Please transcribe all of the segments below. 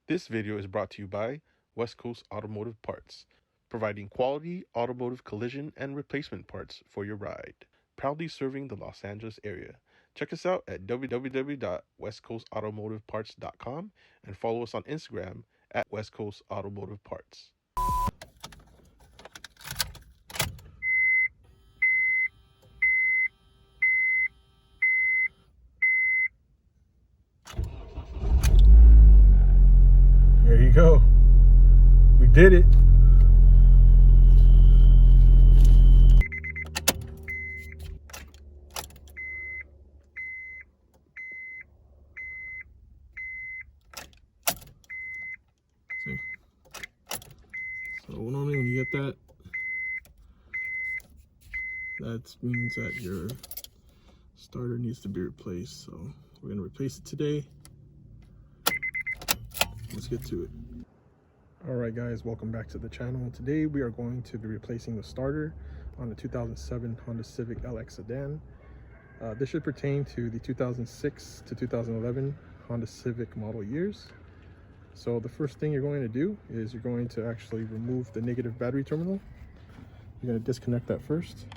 This video is brought to you by West Coast Automotive Parts, providing quality automotive collision and replacement parts for your ride. Proudly serving the Los Angeles area. Check us out at www.westcoastautomotiveparts.com and follow us on Instagram at West Coast Automotive Parts. There you go. We did it. See? So normally when you get that means that your starter needs to be replaced. So we're gonna replace it today. Let's get to it. Alright guys, welcome back to the channel. Today we are going to be replacing the starter on the 2007 Honda Civic LX sedan. This should pertain to the 2006 to 2011 Honda Civic model years. So the first thing you're going to do is you're going to actually remove the negative battery terminal. You're going to disconnect that first.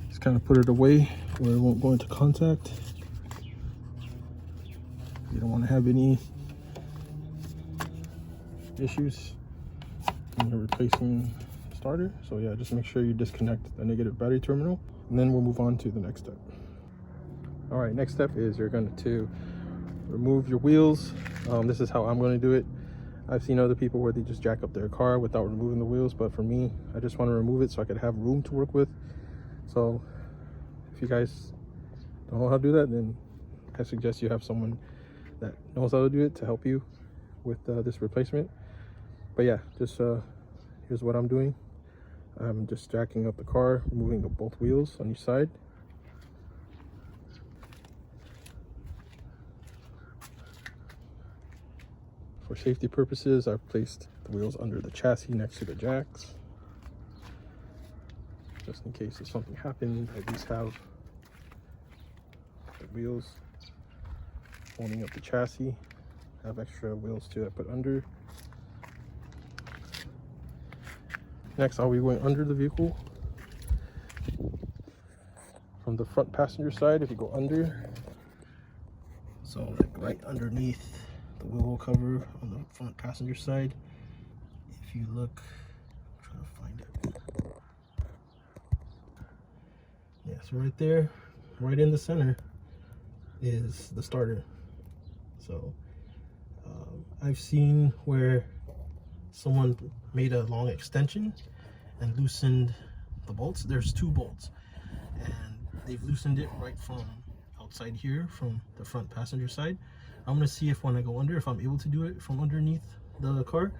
Just kind of put it away where it won't go into contact. You don't want to have any issues when you're replacing the starter. So yeah, just make sure you disconnect the negative battery terminal, and then we'll move on to the next step. All right, next step is you're going to remove your wheels. This is how I'm going to do it. I've seen other people where they just jack up their car without removing the wheels, but for me, I just want to remove it so I could have room to work with. So if you guys don't know how to do that, then I suggest you have someone that knows how to do it to help you with this replacement. But yeah, just here's what I'm doing. I'm just jacking up the car, removing both wheels on each side. For safety purposes, I've placed the wheels under the chassis next to the jacks. Just in case if something happened, I at least have the wheels holding up the chassis. I have extra wheels too that I put under. Next, I'll be going under the vehicle. From the front passenger side, if you go under, so like right underneath the wheel cover on the front passenger side. If you look, I'm trying to find it. Yeah, so right there, right in the center is the starter. So I've seen where someone made a long extension and loosened the bolts. There's two bolts, and they've loosened it right from outside here from the front passenger side. I'm gonna see if when I go under, if I'm able to do it from underneath the car,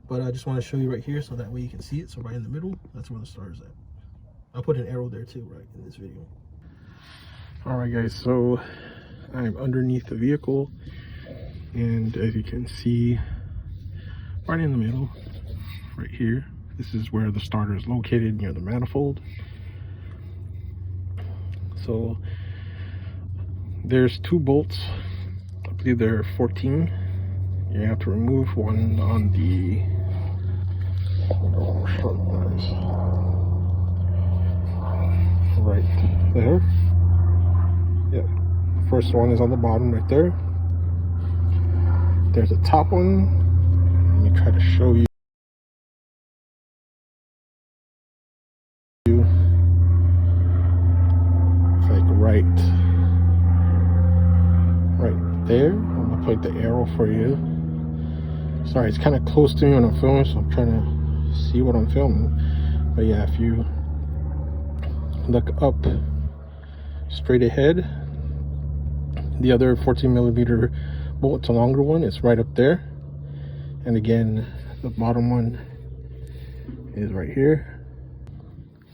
but I just want to show you right here so that way you can see it. So right in the middle, that's where the starter's at. I'll put an arrow there too, right in this video. All right guys, so I'm underneath the vehicle, and as you can see, right in the middle, right here, this is where the starter is located, near the manifold. So there's two bolts. I believe they're 14. You have to remove one on the right there. Yeah, first one is on the bottom right there. There's a top one. Let me try to show you. It's like right there. I'm gonna put the arrow for you. Sorry, it's kind of close to me when I'm filming, so I'm trying to see what I'm filming. But yeah, if you look up straight ahead, the other 14mm bolt, it's a longer one, it's right up there. And again, the bottom one is right here.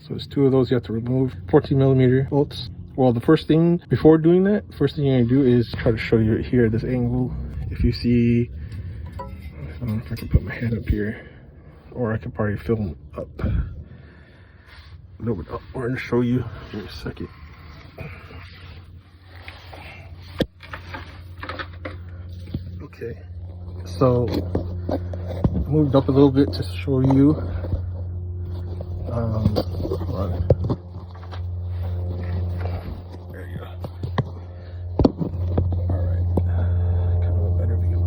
So there's two of those you have to remove. 14mm bolts. Well, the first thing, before doing that, first thing you're gonna do is try to show you here this angle. If you see, I don't know if I can put my hand up here, or I could probably film up a little bit upward and show you. Give me a second. Okay, so I moved up a little bit to show you. Hold on. There you go. All right, kind of a better view.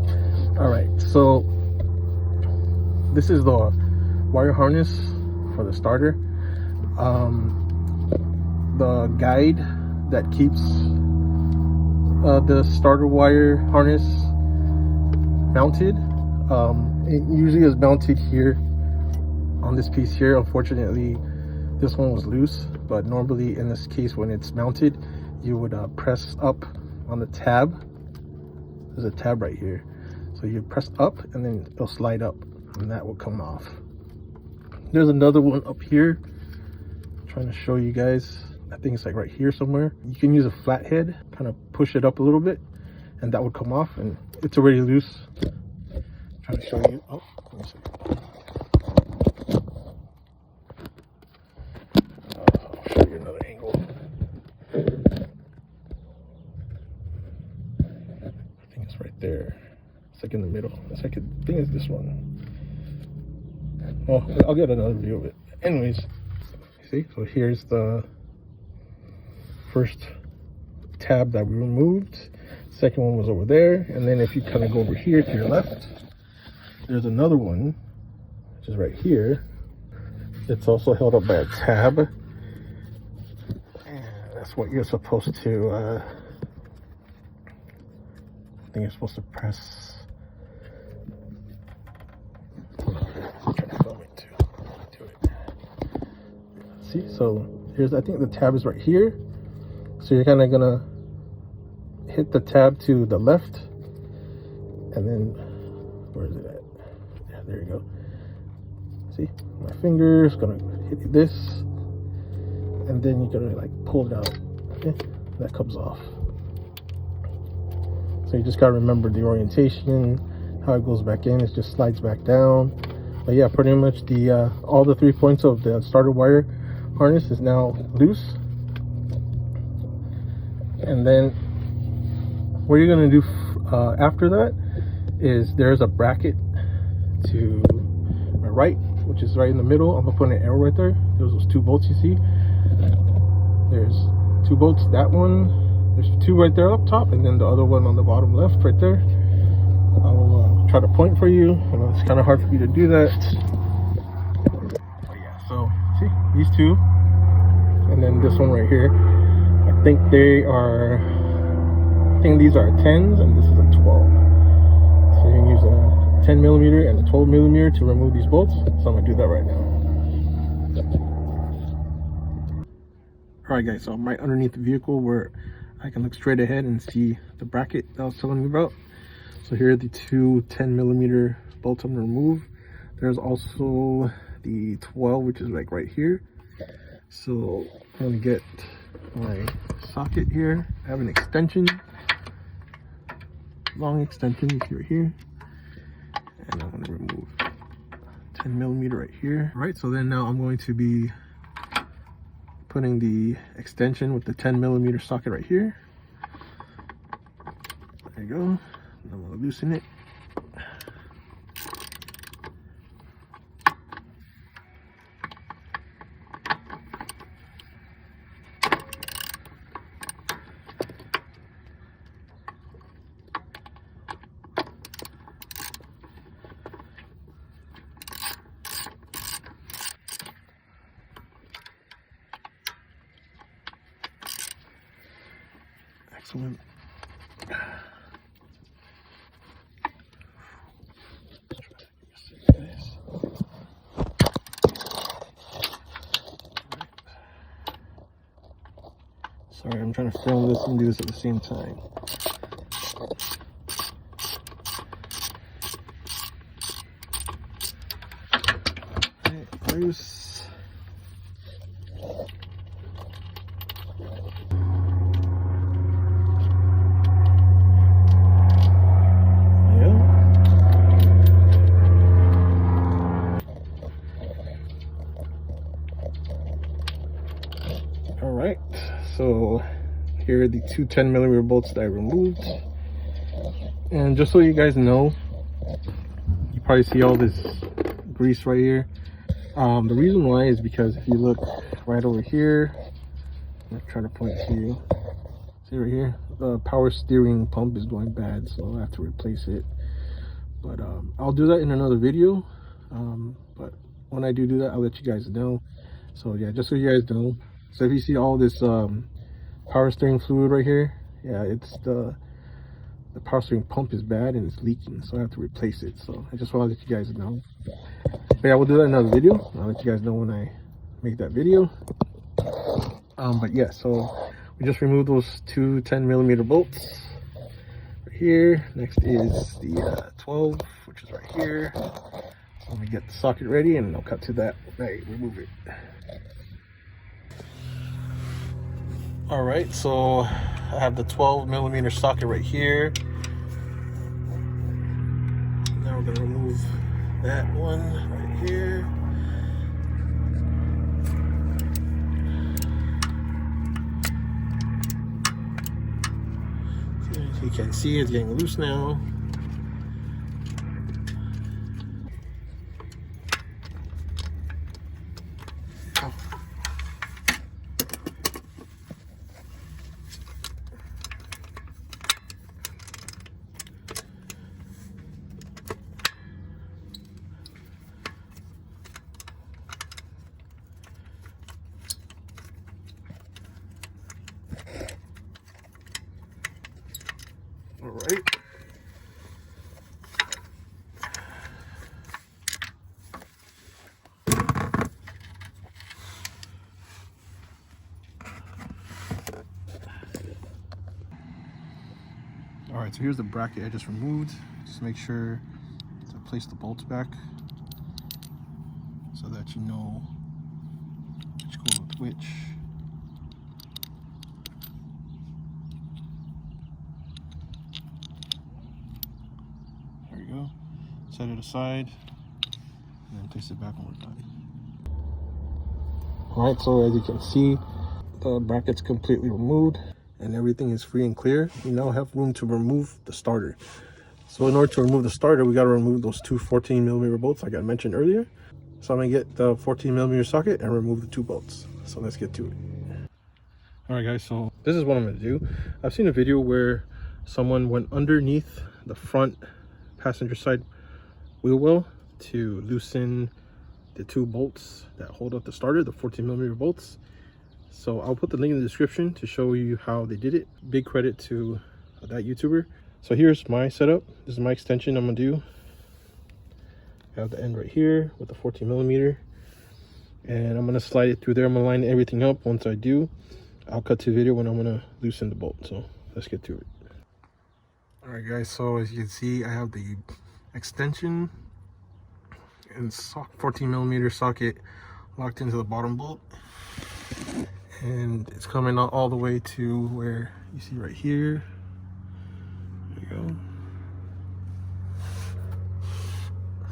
All right, so this is the wire harness for the starter. The guide that keeps the starter wire harness mounted, it usually is mounted here on this piece here. Unfortunately, this one was loose, but normally in this case, when it's mounted, you would press up on the tab. There's a tab right here, so you press up and then it'll slide up and that will come off. There's another one up here, I'm trying to show you guys. I think it's like right here somewhere. You can use a flathead, kind of push it up a little bit, and that would come off, and it's already loose. I'm trying to show you. Oh, let me see. I'll show you another angle. I think it's right there. It's like in the middle. I think it's this one. Well, I'll get another view of it. Anyways, see, so here's the first tab that we removed. Second one was over there, and then if you kind of go over here to your left, there's another one, which is right here. It's also held up by a tab, and that's what you're supposed to I think you're supposed to press. See, so here's, I think the tab is right here. So you're kind of gonna hit the tab to the left, and then where is it at? Yeah, there you go. See, my finger's gonna hit this, and then you're gonna like pull it out. Okay, that comes off. So you just gotta remember the orientation, how it goes back in. It just slides back down. But yeah, pretty much the all the 3 points of the starter wire harness is now loose. And then what you're gonna do after that is there's a bracket to my right, which is right in the middle. I'm gonna put an arrow right there. There's those two bolts you see. There's two bolts, that one. There's two right there up top, and then the other one on the bottom left right there. I'll try to point for you. I know it's kind of hard for you to do that. But yeah, so see these two, and then this one right here. I think they are, I think these are 10s and this is a 12. So you can use a 10mm and a 12mm to remove these bolts. So I'm gonna do that right now. Alright guys, so I'm right underneath the vehicle where I can look straight ahead and see the bracket that I was telling you about. So here are the two 10mm bolts I'm gonna remove. There's also the 12, which is like right here. So I'm gonna get my socket here. I have an extension, long extension, you see right here, and I'm going to remove 10mm right here. Right, so then now I'm going to be putting the extension with the 10mm socket right here. There you go. And I'm going to loosen it. Excellent. Sorry, I'm trying to film this and do this at the same time. Okay, loose. All right, so here are the two 10mm bolts that I removed. And just so you guys know, you probably see all this grease right here. The reason why is because if you look right over here, I'm trying to point to you. See right here, the power steering pump is going bad, so I'll have to replace it. But I'll do that in another video. But when I do that, I'll let you guys know. So yeah, just so you guys know. So if you see all this power steering fluid right here, yeah, it's the power steering pump is bad and it's leaking, so I have to replace it. So I just want to let you guys know. But yeah, we'll do that in another video. I'll let you guys know when I make that video. But yeah, so we just removed those two 10mm bolts right here. Next is the 12, which is right here. So let me get the socket ready and I'll cut to that when I remove it. All right, so I have the 12mm socket right here. Now we're gonna remove that one right here. As you can see, it's getting loose now. All right. All right, so here's the bracket I just removed. Just make sure to place the bolts back so that you know which goes with which. There you go. Set it aside and then place it back when we're done. All right, so as you can see, the bracket's completely removed and everything is free and clear. We now have room to remove the starter. So in order to remove the starter, we got to remove those two 14mm bolts like I mentioned earlier. So I'm gonna get the 14mm socket and remove the two bolts. So let's get to it. All right guys, so this is what I'm gonna do. I've seen a video where someone went underneath the front passenger side wheel well to loosen the two bolts that hold up the starter, the 14mm bolts. So I'll put the link in the description to show you how they did it. Big credit to that YouTuber. So here's my setup. This is my extension I'm gonna do. I have the end right here with the 14mm, and I'm gonna slide it through there. I'm gonna line everything up. Once I do, I'll cut to video when I'm gonna loosen the bolt. So let's get to it. All right guys, so as you can see, I have the extension and 14mm socket locked into the bottom bolt, and it's coming out all the way to where you see right here. There you go.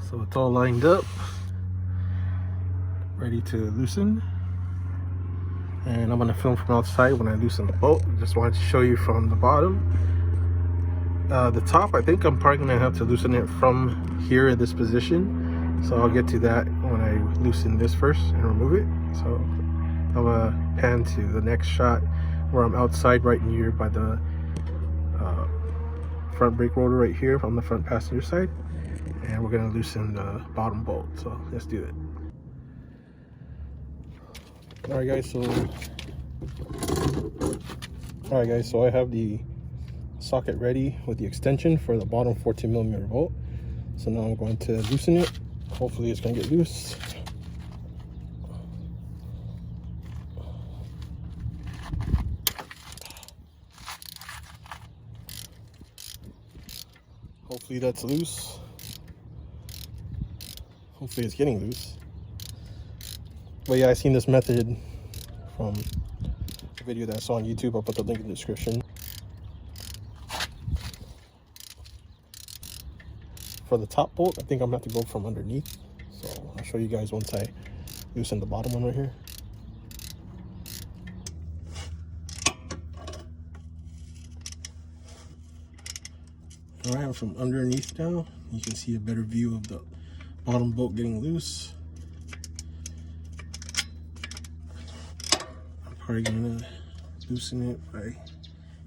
So it's all lined up, ready to loosen. And I'm gonna film from outside when I loosen the bolt. Just wanted to show you from the bottom. The top, I think I'm probably gonna have to loosen it from here in this position. So I'll get to that when I loosen this first and remove it. So I'll pan to the next shot where I'm outside right near by the front brake rotor right here on the front passenger side. And we're gonna loosen the bottom bolt. So let's do it. All right guys, so I have the socket ready with the extension for the bottom 14mm bolt. So now I'm going to loosen it. Hopefully it's gonna get loose. Hopefully that's loose. Hopefully it's getting loose. But yeah, I seen this method from a video that I saw on YouTube. I'll put the link in the description. For the top bolt, I think I'm gonna have to go from underneath. So I'll show you guys once I loosen the bottom one right here. All right, I'm from underneath now. You can see a better view of the bottom bolt getting loose. I'm probably gonna loosen it by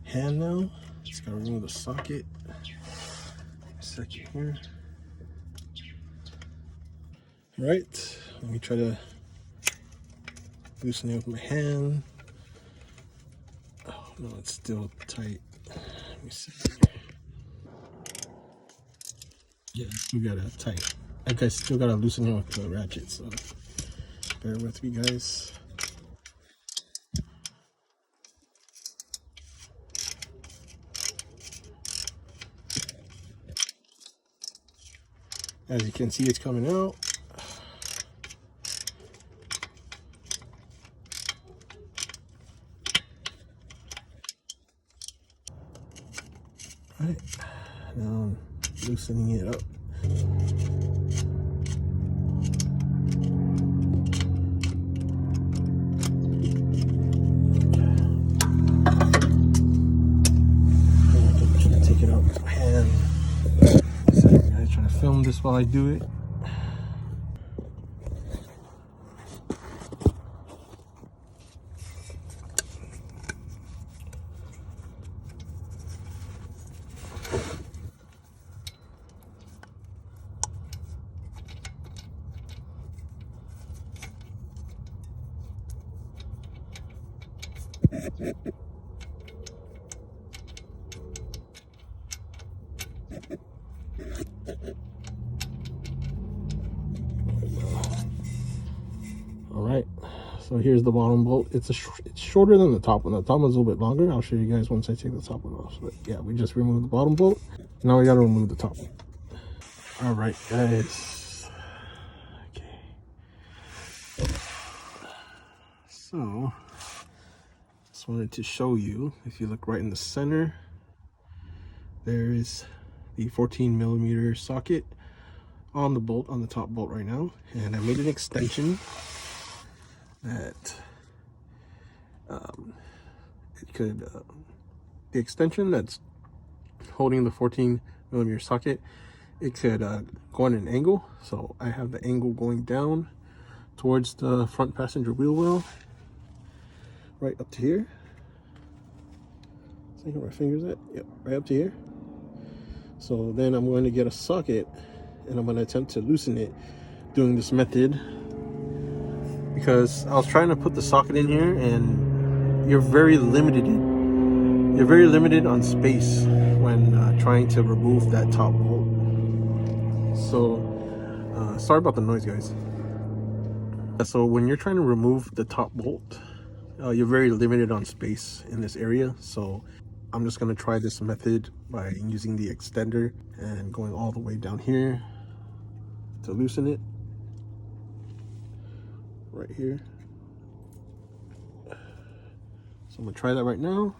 hand now. Just gotta remove the socket. A second here. All right, let me try to loosen it with my hand. Oh no, it's still tight. Let me see. Yeah, still got it tight. I still gotta loosen it with the ratchet, so bear with me, guys. As you can see, it's coming out. All right, now I'm loosening it up. Take it out with my hand. So guys, trying to film this while I do it. All right, so here's the bottom bolt. It's shorter than the top one. The top one's a little bit longer. I'll show you guys once I take the top one off. But yeah, we just removed the bottom bolt. Now we gotta remove the top one. All right, guys. Okay. So, just wanted to show you, if you look right in the center, there is the 14mm socket on the bolt, on the top bolt right now. And I made an extension that it could, the extension that's holding the 14mm socket, it could go on an angle. So I have the angle going down towards the front passenger wheel well, right up to here. See where my finger's at? Yep, right up to here. So then I'm going to get a socket and I'm going to attempt to loosen it doing this method, because I was trying to put the socket in here and you're very limited. You're very limited on space when trying to remove that top bolt. So sorry about the noise, guys. So when you're trying to remove the top bolt, you're very limited on space in this area. So I'm just going to try this method by using the extender and going all the way down here to loosen it right here. So I'm going to try that right now,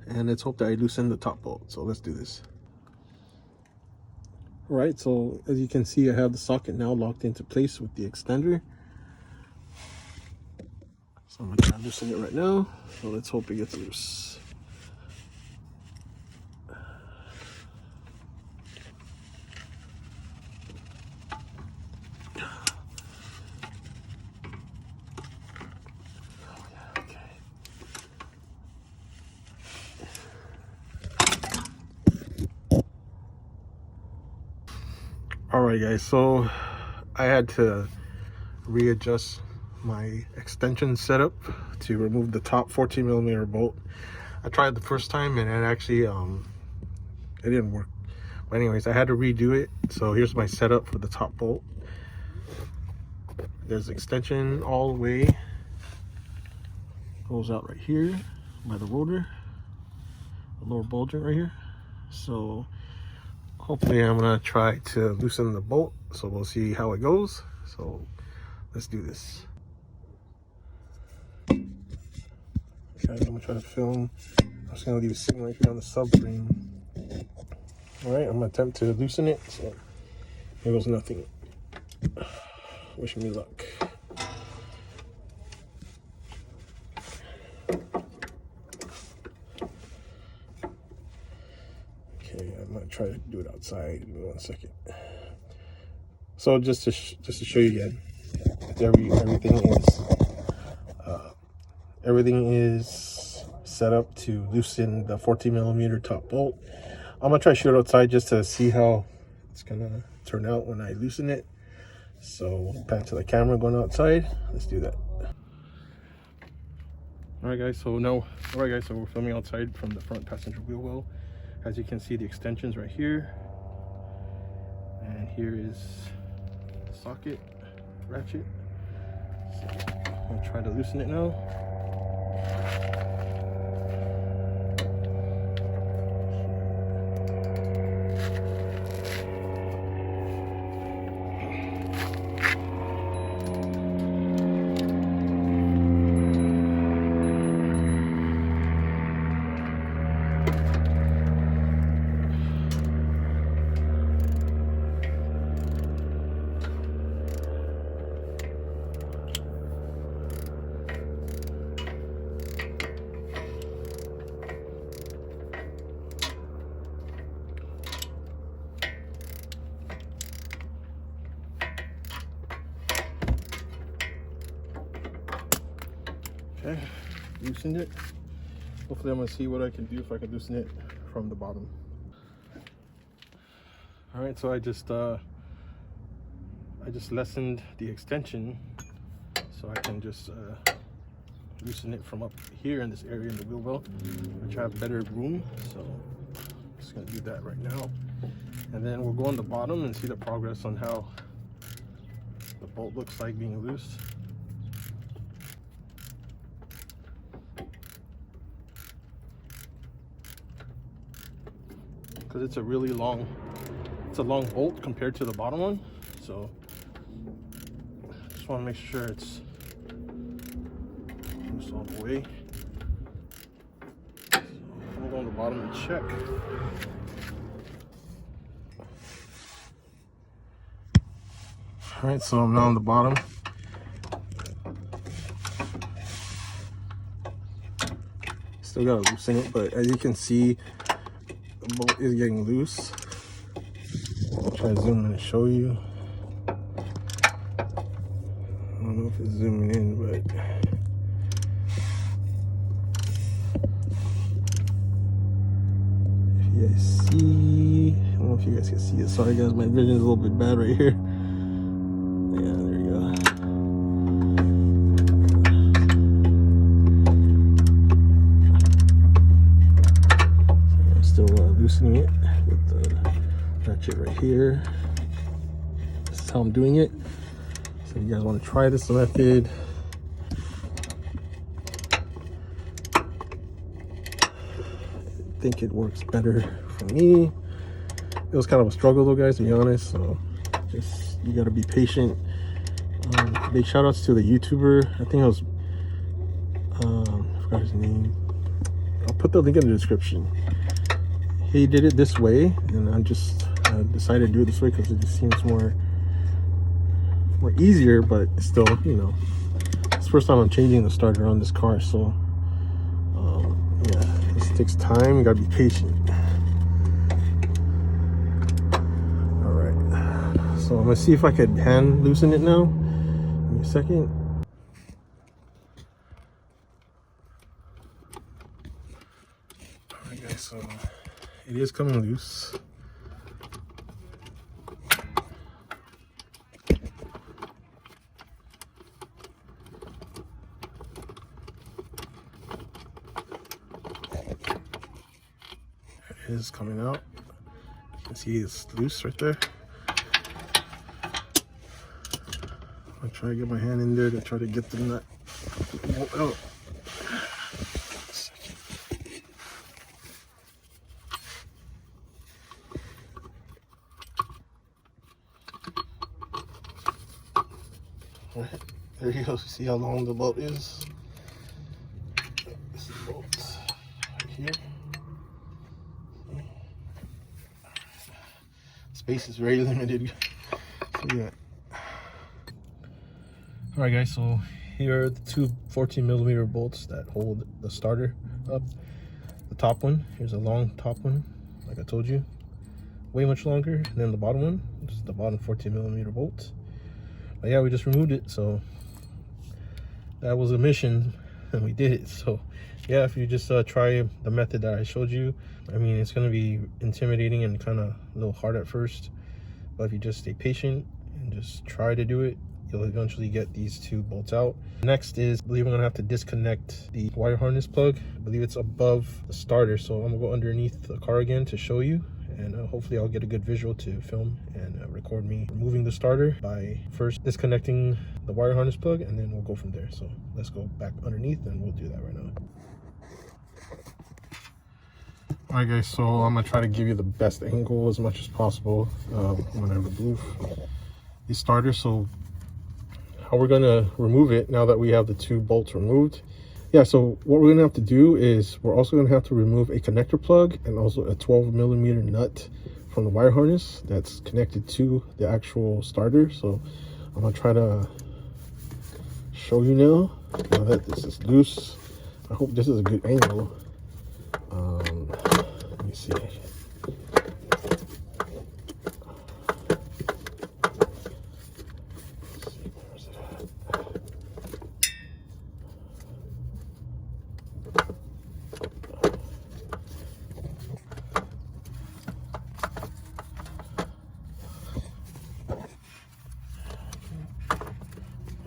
and let's hope that I loosen the top bolt. So let's do this. All right, so as you can see, I have the socket now locked into place with the extender. So I'm going to loosen it right now. So let's hope it gets loose. All right, guys, so I had to readjust my extension setup to remove the top 14mm bolt. I tried the first time and it actually it didn't work. But anyways, I had to redo it. So here's my setup for the top bolt. There's extension all the way, goes out right here by the rotor, the lower ball joint right here. So hopefully I'm gonna try to loosen the bolt, so we'll see how it goes. So let's do this. guys, I'm gonna try to film. I'm just gonna leave it sitting right here on the subframe. Alright, I'm gonna attempt to loosen it. So here goes nothing. Wish me luck. Okay, I'm gonna try to do it outside. Give me 1 second. So just to show you again, everything is set up to loosen the 14mm top bolt. I'm gonna try to shoot it outside just to see how it's gonna turn out when I loosen it. So pan to the camera going outside. Let's do that. All right, guys. So we're filming outside from the front passenger wheel well. As you can see, the extensions right here, and here is the socket ratchet. So I'm gonna try to loosen it now. Okay, loosened it. Hopefully I'm gonna see what I can do if I can loosen it from the bottom. All right, so I just lessened the extension so I can just loosen it from up here in this area in the wheel well, which I have better room. So I'm just gonna do that right now, and then we'll go on the bottom and see the progress on how the bolt looks like being loose. Because it's a long bolt compared to the bottom one, so just want to make sure it's loose all the way. So I'm gonna go on the bottom and check. All right, so I'm now on the bottom. Still gotta loosen it, but as you can see, the bolt is getting loose. I'll try to zoom in and show you. I don't know if it's zooming in, but if you guys see, I don't know if you guys can see it. Sorry guys, my vision is a little bit bad right here. Yeah, there you go. I'm still loosening it with the ratchet right here. This is how I'm doing it. So if you guys want to try this method, I think it works better for me. It was kind of a struggle though, guys, to be honest. So just, you gotta be patient. Big shout outs to the YouTuber. I think it was, I forgot his name. I'll put the link in the description. He did it this way, and I just decided to do it this way because it just seems more easier, but still, you know, it's the first time I'm changing the starter on this car, so yeah, this takes time. You gotta be patient. All right, so I'm gonna see if I could hand loosen it now. Give me a second. All right, guys, so it is coming loose. It is coming out. You can see it's loose right there. I'll try to get my hand in there to try to get the nut out. There you go. See how long the bolt is. This is here. Space is very limited. So yeah. Alright guys, so here are the two 14mm bolts that hold the starter up. The top one, here's a long top one, like I told you, way much longer. And then the bottom one, this is the bottom 14mm bolt. But yeah, we just removed it, so that was a mission and we did it. So yeah, if you just try the method that I showed you, I mean, it's going to be intimidating and kind of a little hard at first, but if you just stay patient and just try to do it, you'll eventually get these two bolts out. Next is, I believe I'm gonna have to disconnect the wire harness plug. I believe it's above the starter, so I'm gonna go underneath the car again to show you, and hopefully I'll get a good visual to film and record me removing the starter by first disconnecting the wire harness plug, and then we'll go from there. So let's go back underneath and we'll do that right now. All right guys, so I'm gonna try to give you the best angle as much as possible when I remove the starter. So how we're gonna remove it now that we have the two bolts removed. Yeah, so what we're gonna have to do is we're also gonna have to remove a connector plug and also a 12mm nut from the wire harness that's connected to the actual starter. So I'm gonna try to show you now that this is loose. I hope this is a good angle. Let me see.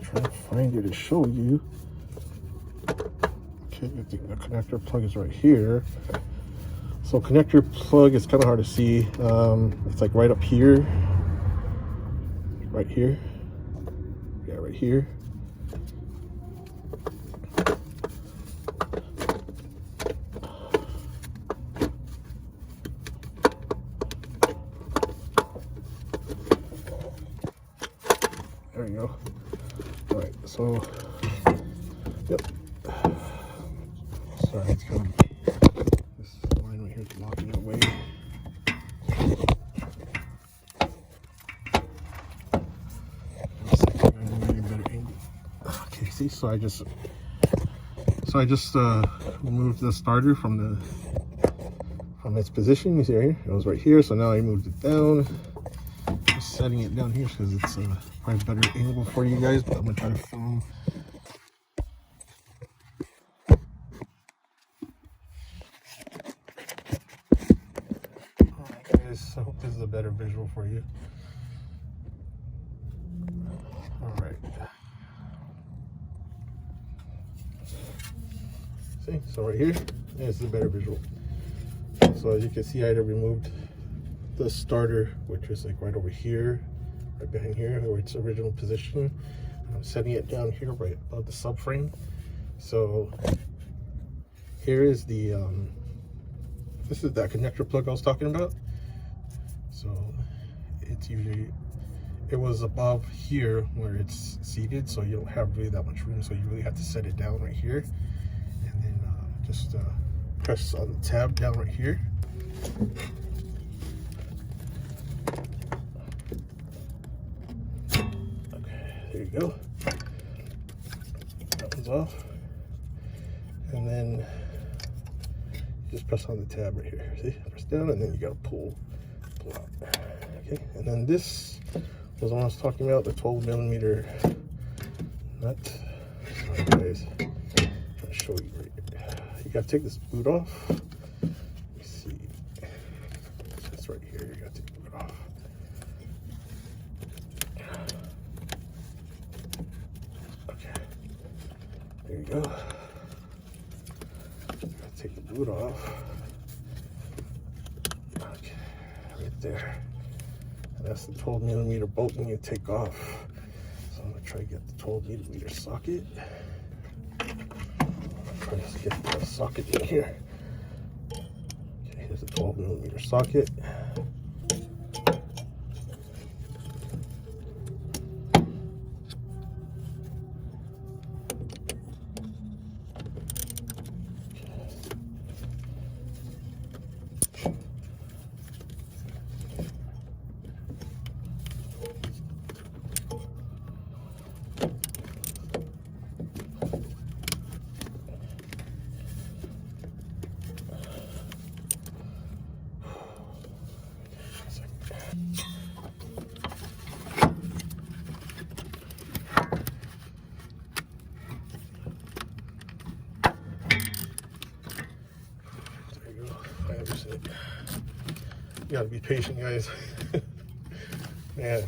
Trying to find it to show you. Okay, I think the connector plug is right here. So connector plug is kind of hard to see. It's like right up here, right here. Yeah, right here. There you go. All right, so, yep. Sorry, it's kind of, this line right here is blocking the way. Okay, see, so I just removed the starter from its position. You see right here, it was right here. So now I moved it down. Just setting it down here because it's probably a better angle for you guys, but I'm gonna try to film. Alright guys, I hope this is a better visual for you. Alright. See, so right here, this is a better visual. So as you can see, I had removed the starter, which is like right over here, right behind here, where its original position. I'm setting it down here right above the subframe. So here is the this is that connector plug I was talking about. So it's usually, it was above here where it's seated, so you don't have really that much room, so you really have to set it down right here, and then just press on the tab down right here. There you go. That one's off. And then just press on the tab right here. See? Press down and then you gotta pull out. Okay. And then this was the one I was talking about, the 12mm nut. Sorry guys. I'm trying to show you right here. You gotta take this boot off. Let me see. It's right here. You gotta take the boot off. There you go. Take the boot off. Okay, right there. And that's the 12mm bolt you need to take off. So I'm gonna try to get the 12mm socket. Try to get the socket in here. Okay, here's the 12mm socket. gotta be patient, guys. Man.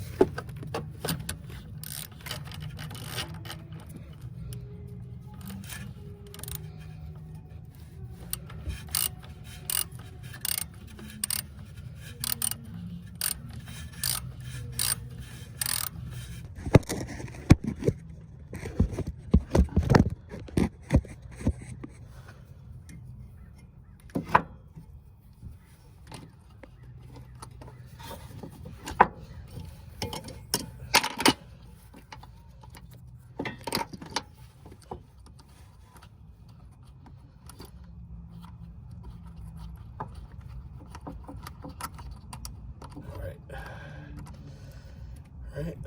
All right,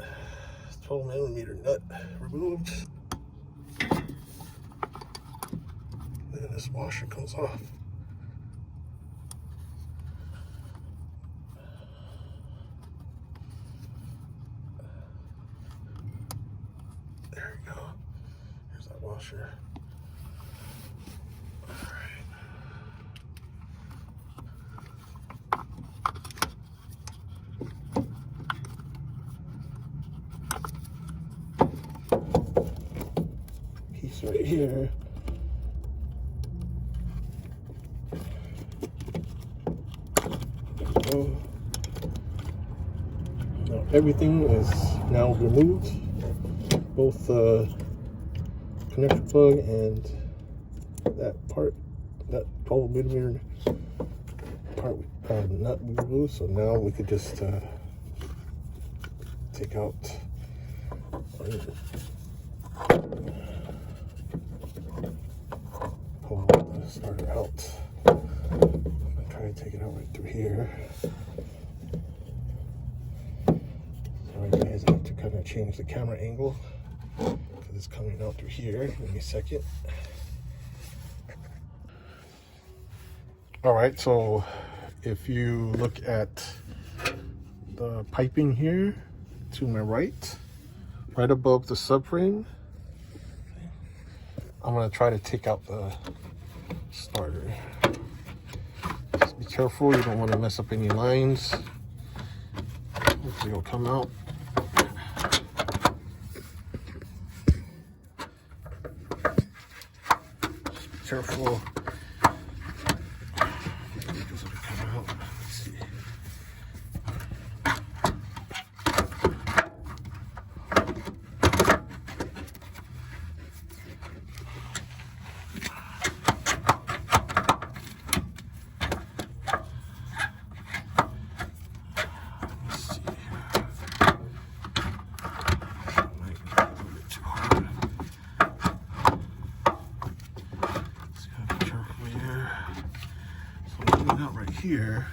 12mm nut removed. Then this washer comes off. There we go. Here's that washer. Piece right here. Now everything is now removed, both the connector plug and that part, that 12mm part nut we removed. So now we could just take out pull the starter out. I'm try to take it out right through here. Sorry guys, I have to kind of change the camera angle because it's coming out through here. Give me a second. All right, so if you look at the piping here to my right above the subframe, I'm gonna try to take out the starter. Just be careful, you don't want to mess up any lines. Hopefully it'll come out. Just be careful. Here,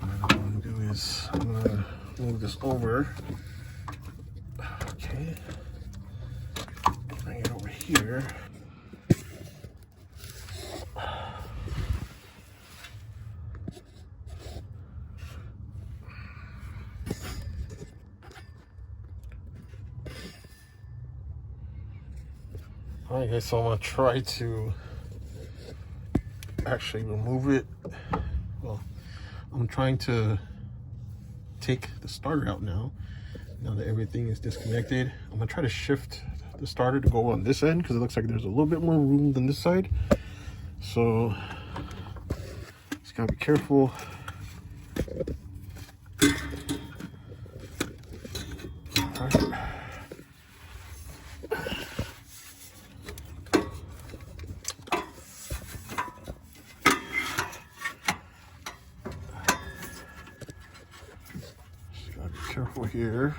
what I want to do is I'm going to move this over. Okay, bring it over here. Alright guys, so I'm going to try to actually remove it. Well, I'm trying to take the starter out now that everything is disconnected. I'm gonna try to shift the starter to go on this end because it looks like there's a little bit more room than this side, so just gotta be careful. All right. Careful here.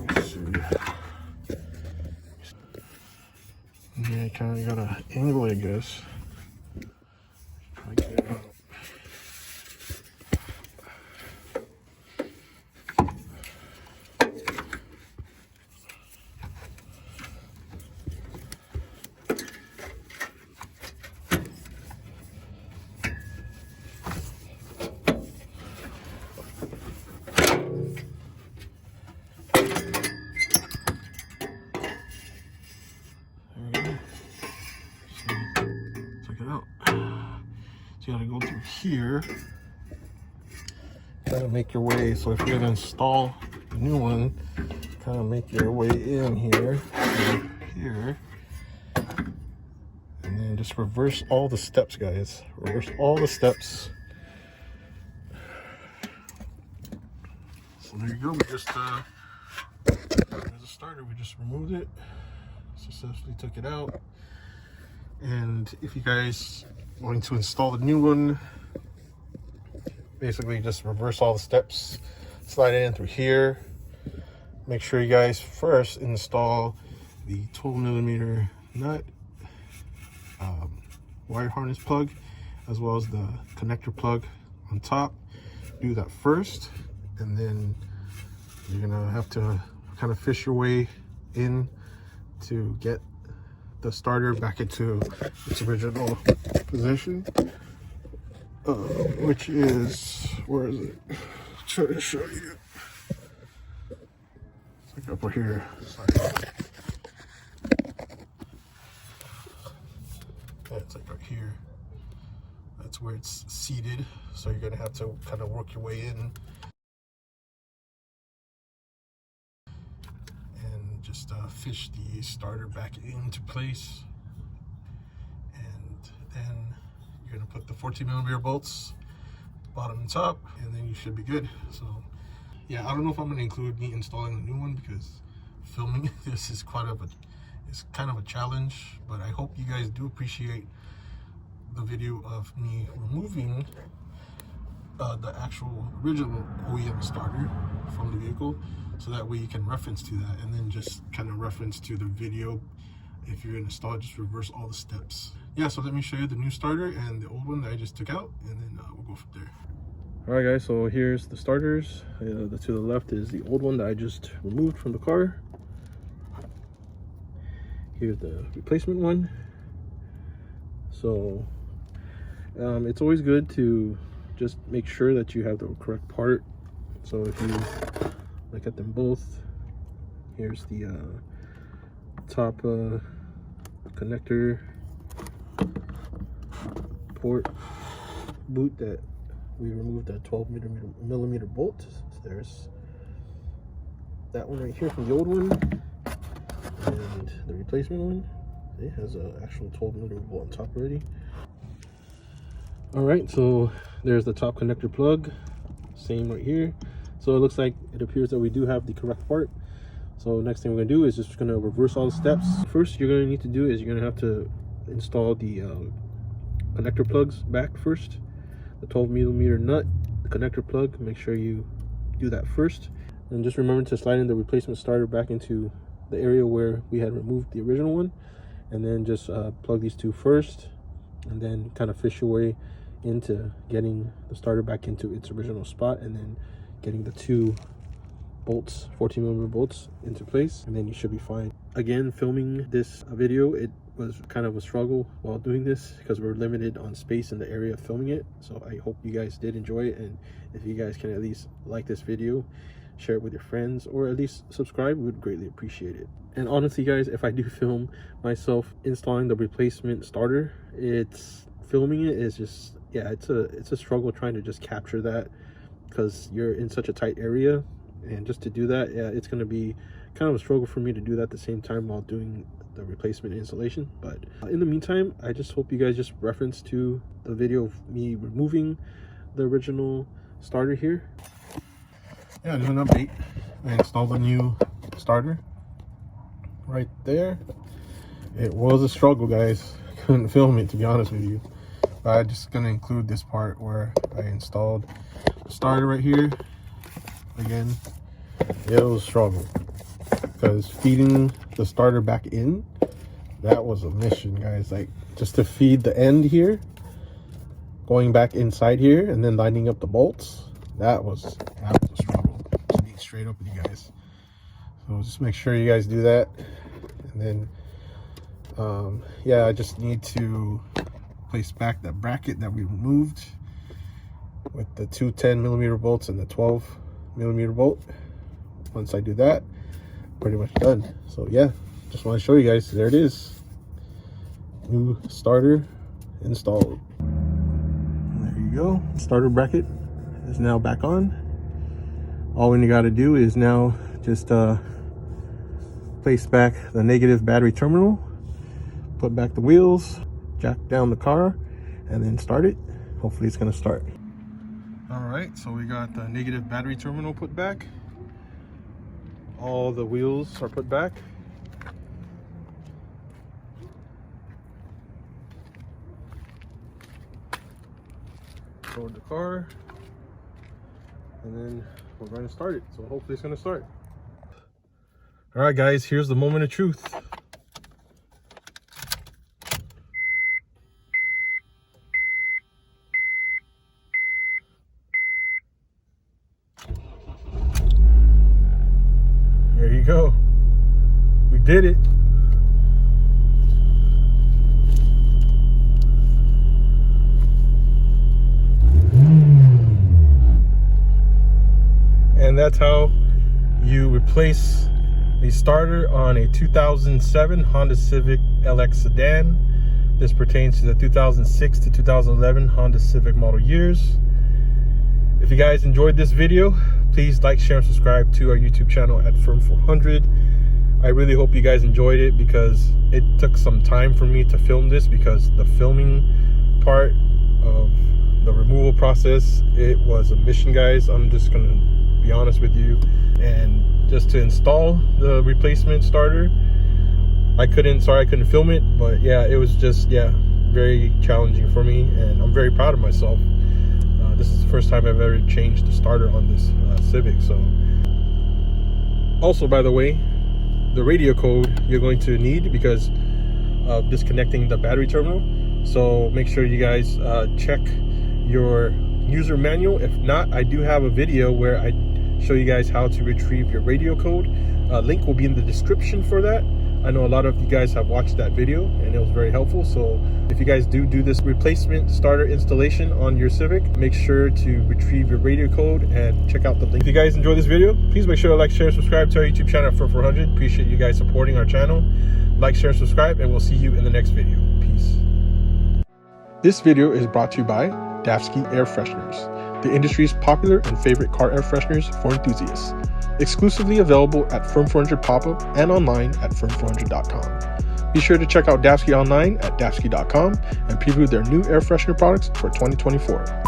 Let's see. Yeah, kind of got an angle, I guess. Try to get it out. So you gotta go through here. Gotta make your way. So if you're gonna install a new one, kind of make your way in here, here, and then just reverse all the steps, guys. Reverse all the steps. So there you go. We just there's a starter. We just removed it. Successfully took it out. And if you guys going to install the new one, basically just reverse all the steps, slide it in through here. Make sure you guys first install the 12mm nut, wire harness plug, as well as the connector plug on top. Do that first, and then you're gonna have to kind of fish your way in to get the starter back into its original position, which is, where is it? Try to show you. It's like over here. Sorry. Yeah, it's like right here. That's where it's seated. So you're gonna have to kind of work your way in and just fish the starter back into place. And then you're gonna put the 14mm bolts bottom and top, and then you should be good. So yeah, I don't know if I'm gonna include me installing the new one, because filming this is kind of a challenge, but I hope you guys do appreciate the video of me removing the actual original OEM starter from the vehicle, so that way you can reference to that, and then just kind of reference to the video. If you're gonna install it, just reverse all the steps. Yeah, so let me show you the new starter and the old one that I just took out, and then we'll go from there. All right, guys, so here's the starters. To the left is the old one that I just removed from the car. Here's the replacement one. So it's always good to just make sure that you have the correct part. So if you look at them both, here's the top connector port boot that we removed, that 12mm bolt. So there's that one right here from the old one, and the replacement one, it has an actual 12mm bolt on top already. All right, so there's the top connector plug, same right here. So it looks like, it appears that we do have the correct part. So next thing we're gonna do is just gonna reverse all the steps. First you're gonna need to do is you're gonna have to install the connector plugs back first. The 12mm nut, the connector plug, make sure you do that first. And just remember to slide in the replacement starter back into the area where we had removed the original one. And then just plug these two first, and then kind of fish your way into getting the starter back into its original spot, and then getting the two bolts, 14mm bolts, into place, and then you should be fine. Again, filming this video, it was kind of a struggle while doing this, because we're limited on space in the area of filming it. So I hope you guys did enjoy it, and if you guys can at least like this video, share it with your friends, or at least subscribe, we would greatly appreciate it. And honestly guys, if I do film myself installing the replacement starter, filming it is just, yeah, it's a struggle trying to just capture that, because you're in such a tight area, and just to do that, yeah, it's going to be kind of a struggle for me to do that at the same time while doing the replacement installation. But in the meantime, I just hope you guys just reference to the video of me removing the original starter here. Yeah, there's an update. I installed a new starter right there. It was a struggle, guys. Couldn't film it, to be honest with you. But I'm just gonna include this part where I installed the starter right here. Again, it was a struggle, because feeding the starter back in, that was a mission, guys. Like, just to feed the end here, going back inside here, and then lining up the bolts, that was a struggle, to be straight up with you guys. So just make sure you guys do that. And then yeah, I just need to place back that bracket that we removed with the two 10mm bolts and the 12mm bolt. Once I do that, pretty much done. So yeah, just want to show you guys, there it is, new starter installed. we go. Starter bracket is now back on. All you got to do is now just place back the negative battery terminal, put back the wheels, jack down the car, and then start it. Hopefully it's going to start. All right, so we got the negative battery terminal put back. All the wheels are put back. Toward the car, and then we're going to start it. So hopefully it's going to start. All right, guys, here's the moment of truth. There you go. We did it. And that's how you replace a starter on a 2007 Honda Civic LX sedan. This pertains to the 2006 to 2011 Honda Civic model years. If you guys enjoyed this video, please like, share, and subscribe to our YouTube channel at Firm400. I really hope you guys enjoyed it, because it took some time for me to film this, because the filming part of the removal process, it was a mission, guys. I'm just gonna be honest with you. And just to install the replacement starter, I couldn't film it, but yeah, it was just, yeah, very challenging for me, and I'm very proud of myself. This is the first time I've ever changed the starter on this Civic. So also, by the way, the radio code you're going to need because of disconnecting the battery terminal. So make sure you guys check your user manual. If not, I do have a video where I show you guys how to retrieve your radio code. Link will be in the description for that. I know a lot of you guys have watched that video and it was very helpful. So if you guys do this replacement starter installation on your Civic, make sure to retrieve your radio code and check out the link. If you guys enjoyed this video, please make sure to like, share, and subscribe to our YouTube channel at Firm400. Appreciate you guys supporting our channel. Like, share, and subscribe, and we'll see you in the next video. Peace. This video is brought to you by Davsky Air Fresheners, the industry's popular and favorite car air fresheners for enthusiasts. Exclusively available at Firm400 pop-up and online at firm400.com. Be sure to check out Davsky online at davsky.com and preview their new air freshener products for 2024.